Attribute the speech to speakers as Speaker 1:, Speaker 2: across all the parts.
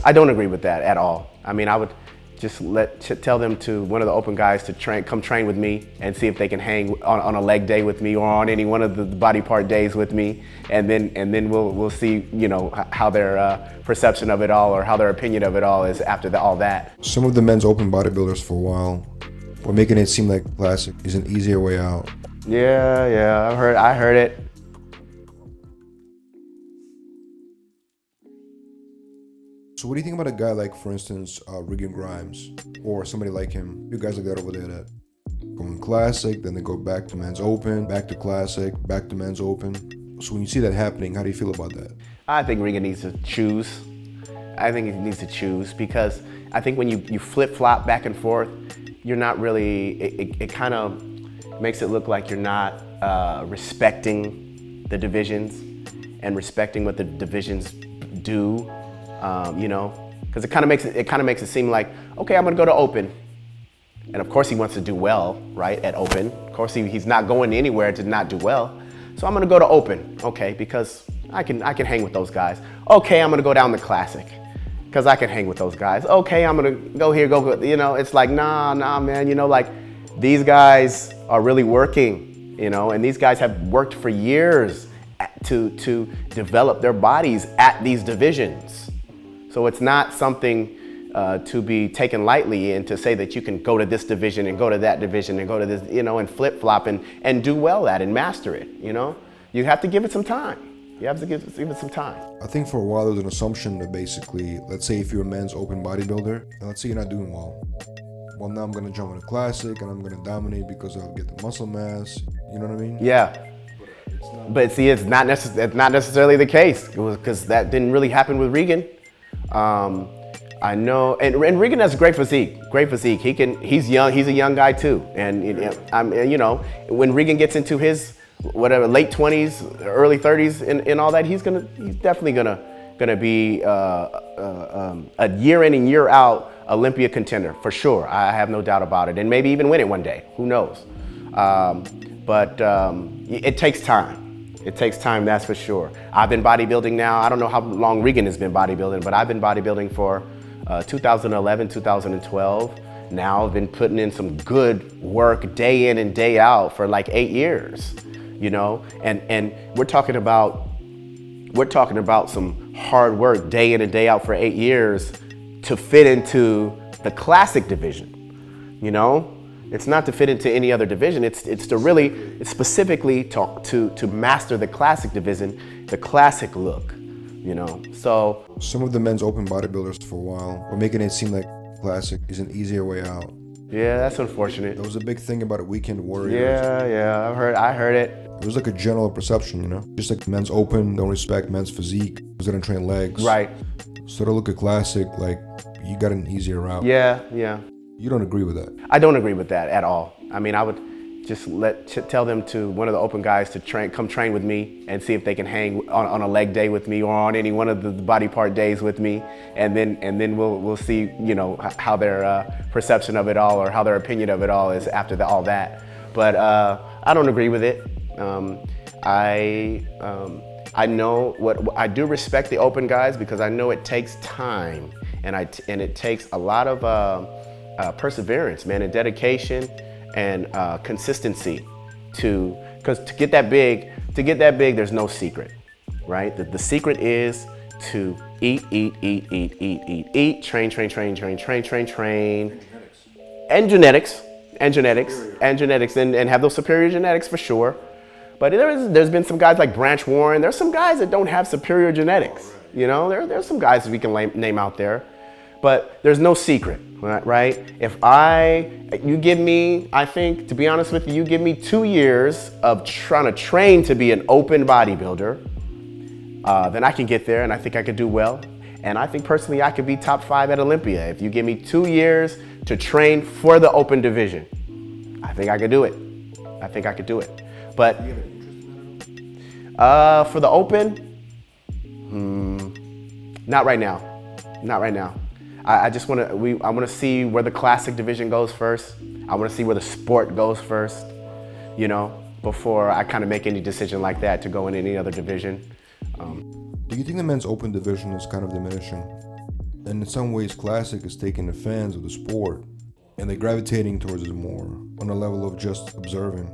Speaker 1: I don't agree with that at all. I mean, I would just tell them to one of the open guys to come train with me and see if they can hang on a leg day with me or on any one of the body part days with me, and then we'll see, you know, how their perception of it all or how their opinion of it all is after all that.
Speaker 2: Some of the men's open bodybuilders for a while were making it seem like Classic is an easier way out.
Speaker 1: Yeah, I heard it.
Speaker 2: So what do you think about a guy like, for instance, Regan Grimes, or somebody like him? You guys like that over there that go in Classic, then they go back to men's open, back to Classic, back to men's open. So when you see that happening, how do you feel about that?
Speaker 1: I think Regan needs to choose. I think he needs to choose, because I think when you flip-flop back and forth, you're not really, it kind of makes it look like you're not respecting the divisions and respecting what the divisions do. You know, because it kind of makes it seem like, okay, I'm gonna go to open, and of course he wants to do well, right, at open. Of course he's not going anywhere to not do well, so I'm gonna go to open, okay, because I can hang with those guys. Okay, I'm gonna go down to Classic, because I can hang with those guys. Okay, I'm gonna go here, go, you know. It's like, nah, man, you know, like, these guys are really working, you know, and these guys have worked for years to develop their bodies at these divisions. So it's not something to be taken lightly, and to say that you can go to this division and go to that division and go to this, you know, and flip-flop and do well at and master it, you know? You have to give it some time. You have to give it some time.
Speaker 2: I think for a while there was an assumption that basically, let's say if you're a men's open bodybuilder, and let's say you're not doing well. Well, now I'm gonna jump in a Classic and I'm gonna dominate because I'll get the muscle mass, you know what I mean?
Speaker 1: Yeah. But see, it's not necessarily the case, because that didn't really happen with Regan. I know, and Regan has great physique. He's young. He's a young guy too. And you know, when Regan gets into his whatever late 20s, early 30s, and all that, he's definitely gonna be a year in and year out Olympia contender for sure. I have no doubt about it, and maybe even win it one day. Who knows? But it takes time. It takes time, that's for sure. I've been bodybuilding now. I don't know how long Regan has been bodybuilding, but I've been bodybuilding for 2011, 2012. Now I've been putting in some good work day in and day out for like 8 years, you know? And we're talking about some hard work day in and day out for 8 years to fit into the Classic division, you know? It's not to fit into any other division. It's specifically to master the Classic division, the Classic look, you know. So
Speaker 2: some of the men's open bodybuilders for a while were making it seem like Classic is an easier way out.
Speaker 1: Yeah, that's unfortunate.
Speaker 2: There was a big thing about it, weekend warriors.
Speaker 1: Yeah, I heard it.
Speaker 2: It was like a general perception, you know, just like men's open don't respect men's physique because they don't train legs.
Speaker 1: Right.
Speaker 2: So to look at Classic like you got an easier route.
Speaker 1: Yeah.
Speaker 2: You don't agree with that?
Speaker 1: I don't agree with that at all. I mean, I would just tell them to one of the open guys to come train with me and see if they can hang on a leg day with me or on any one of the body part days with me, and then we'll see, you know, how their perception of it all or how their opinion of it all is after all that. But I don't agree with it. I know I do respect the open guys, because I know it takes time, and it takes a lot of perseverance, man, and dedication and consistency because to get that big, there's no secret, right? The secret is to eat, train, and genetics, and have those superior genetics for sure. But there's been some guys like Branch Warren. There's some guys that don't have superior genetics, you know. There's some guys that we can name out there. But there's no secret, right? You give me, I think, to be honest with you, you give me 2 years of trying to train to be an open bodybuilder, then I can get there, and I think I could do well. And I think personally I could be top 5 at Olympia. If you give me 2 years to train for the open division, I think I could do it. But for the open, not right now. I just want to. I want to see where the Classic division goes first. I want to see where the sport goes first, you know, before I kind of make any decision like that to go in any other division.
Speaker 2: Do you think the men's open division is kind of diminishing? And in some ways, Classic is taking the fans of the sport and they're gravitating towards it more on a level of just observing.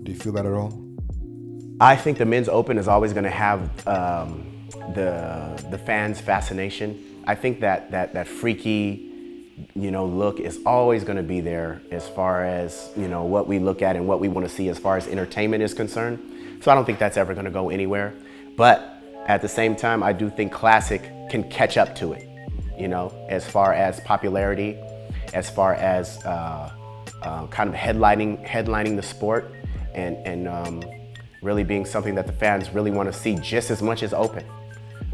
Speaker 2: Do you feel that at all?
Speaker 1: I think the men's open is always going to have the fans' fascination. I think that freaky, look is always going to be there as far as, what we look at and what we want to see as far as entertainment is concerned. So I don't think that's ever going to go anywhere. But at the same time, I do think Classic can catch up to it, as far as popularity, as far as kind of headlining the sport and really being something that the fans really want to see just as much as open.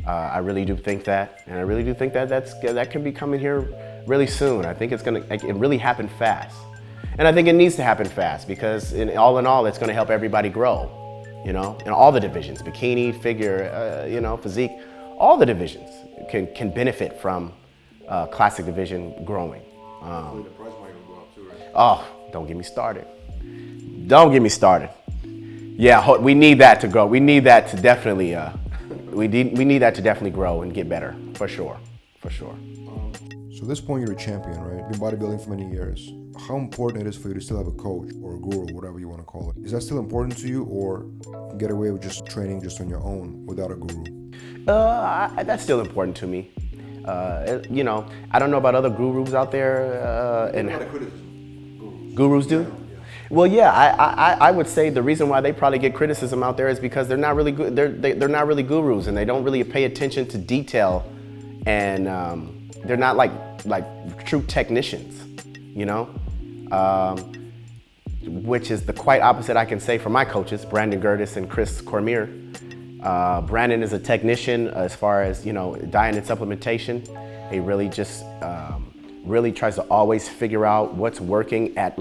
Speaker 1: I really do think that, and I really do think that that can be coming here really soon. I think it really happen fast. And I think it needs to happen fast because in all, it's going to help everybody grow, in all the divisions, bikini, figure, physique, all the divisions can benefit from Classic division growing.
Speaker 2: The price money will go up too, right?
Speaker 1: Oh, don't get me started. Don't get me started. Yeah, we need that to grow. We need that to definitely, we need that to definitely grow and get better, for sure, for sure.
Speaker 2: So at this point, you're a champion, right? You've been bodybuilding for many years. How important it is for you to still have a coach or a guru, whatever you want to call it. Is that still important to you, or you can get away with just training just on your own without a guru?
Speaker 1: That's still important to me. I don't know about other gurus out there. And
Speaker 2: a lot of criticism.
Speaker 1: Gurus do? Yeah. Well, yeah, I would say the reason why they probably get criticism out there is because they're not really good. They're not really gurus, and they don't really pay attention to detail, and they're not like true technicians, which is the quite opposite I can say for my coaches, Brandon Gertis and Chris Cormier. Brandon is a technician as far as, diet and supplementation. He really just really tries to always figure out what's working at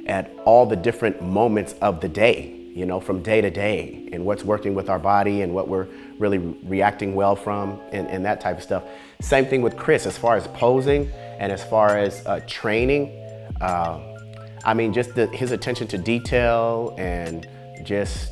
Speaker 1: at all the different moments of the day, from day to day, and what's working with our body and what we're really reacting well from and that type of stuff. Same thing with Chris as far as posing and as far as training. Just his attention to detail and just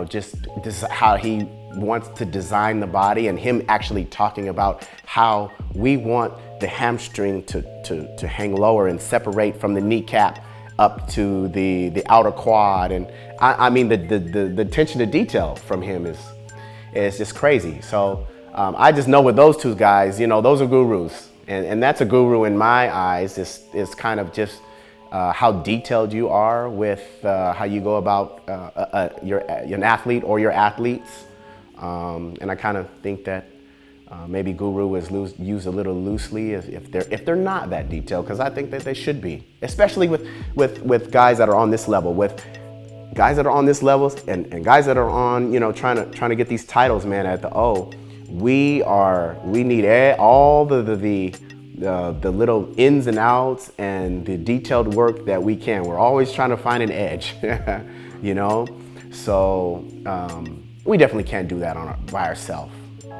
Speaker 1: this is how he wants to design the body, and him actually talking about how we want the hamstring to hang lower and separate from the kneecap up to the outer quad. And the attention to detail from him is just crazy. So I just know with those two guys, those are gurus, and that's a guru in my eyes. Is kind of just how detailed you are with how you go about an athlete or your athletes. And I kind of think that maybe guru is used a little loosely if they're not that detailed, because I think that they should be, especially with guys that are on this level, with guys that are on this level and guys that are on, trying to get these titles, man, at the O. We need all the little ins and outs and the detailed work that we can. We're always trying to find an edge, So we definitely can't do that by ourselves.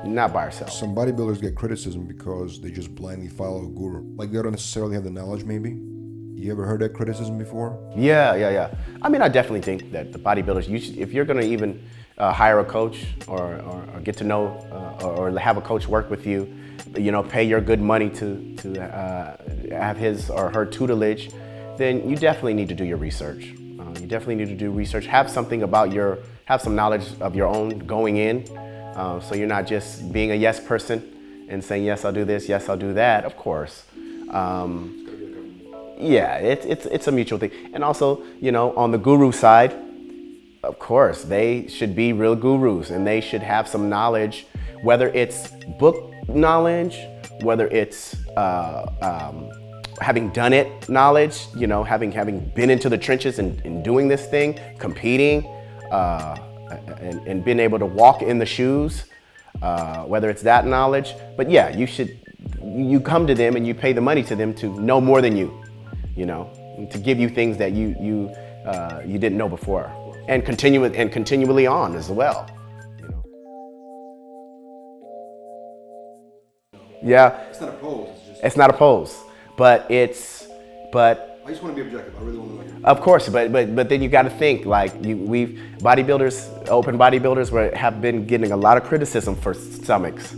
Speaker 1: Not by ourselves.
Speaker 2: Some bodybuilders get criticism because they just blindly follow a guru. Like they don't necessarily have the knowledge, maybe. You ever heard that criticism before?
Speaker 1: Yeah. I definitely think that the bodybuilders, if you're gonna even hire a coach or get to know or have a coach work with you, pay your good money to have his or her tutelage, then you definitely need to do your research. You definitely need to do research. Have some knowledge of your own going in, so you're not just being a yes person and saying, yes, I'll do this, yes, I'll do that, of course. Yeah, it's a mutual thing. And also, on the guru side, of course, they should be real gurus and they should have some knowledge, whether it's book knowledge, whether it's having done it knowledge, having been into the trenches and doing this thing, competing, and being able to walk in the shoes, whether it's that knowledge. But yeah, you come to them and you pay the money to them to know more than you, to give you things that you didn't know before, and continually on as well. Yeah.
Speaker 2: It's not a pose.
Speaker 1: It's not a pose, but
Speaker 2: just want to be objective. I really want to know.
Speaker 1: Of course, but then you got to think like open bodybuilders have been getting a lot of criticism for stomachs.